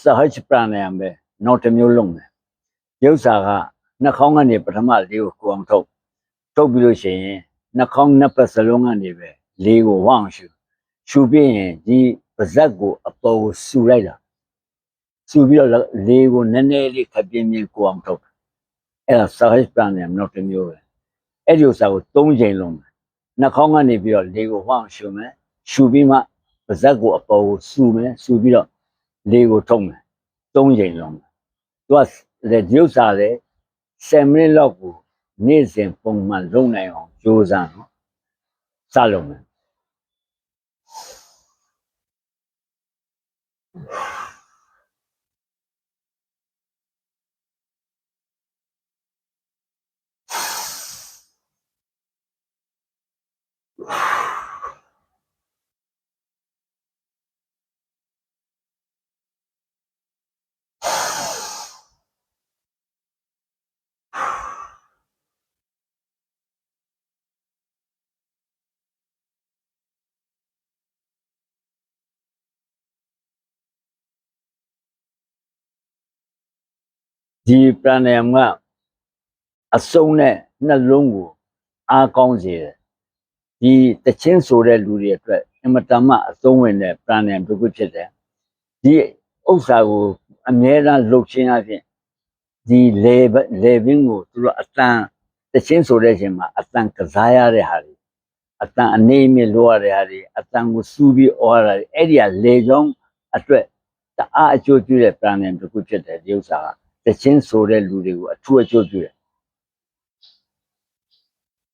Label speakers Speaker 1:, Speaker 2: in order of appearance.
Speaker 1: sahaj pranayam ပဲနောက်တစ်မျိုးလုံးတယ်ရုပ်စာကနှာခေါင်းကနေပထမလေးကိုကိုအောင်ထုတ်ပြီးလို့ရှိရင်နှာခေါင်းနှစ်ပတ်စလုံးကနေပဲလေးကိုဝအောင်ရှူပြီးရင်ဒီပါးစပ်ကိုအပေါ်ကိုဆူလိုက်တာဆူပြီးတော့လေးကိုနည်းနည်းလေးခပ်ပြင်းပြင်းကိုအောင်ထုတ်အဲ့ဒါ sahaj pranayam နောက်တစ်မျိုးပဲအဲ့ဒီဥစ္စာကို၃ချိန်လုံးနှာခေါင်းကနေပြီးတော့လေးကိုဝအောင်ရှူမယ်ရှူပြီးမှပါးစပ်ကိုအပေါ်ကိုဆူမယ်ဆူပြီးတော့လေးကိုထုတ်မယ်၃ချိန်လုံးသူကဒီဥစ္စာလေ10မိနစ်လောက်ကိုနေ့စဉ်ပုံမှန်လုပ်နိုင်အောင်ကြိုးစားနော်စလုပ်မယ်ဒီ pranayam ကအစုံနဲ့နှလုံးကိုအားကောင်းစေတယ်ဒီတချင်းဆိုတဲ့လူတွေအတွက်အမတမအသုံးဝင်တဲ့ pranayam တစ်ခုဖြစ်တယ်ဒီဥစ္စာကိုအမြဲတမ်းလုပ်ခြင်းအပြင်ဒီလေဘင်းကိုသူတို့အတန်တချင်းဆိုတဲ့အချိန်မှာအတန်ကစားရတဲ့ဟာတွေအတန်အနေနဲ့လိုရတဲ့ဟာတွေအတန်ကိုစူးပြီးဩရတာတွေအဲ့ဒီကလေကြောင်းအတွက်တအားအကျိုးပြုတဲ့ pranayam တစ်ခုဖြစ်တယ်ဒီဥစ္စာကတချင်းဆိုတဲ့လူတွေကိုအထူးအကျိုးပြုတယ်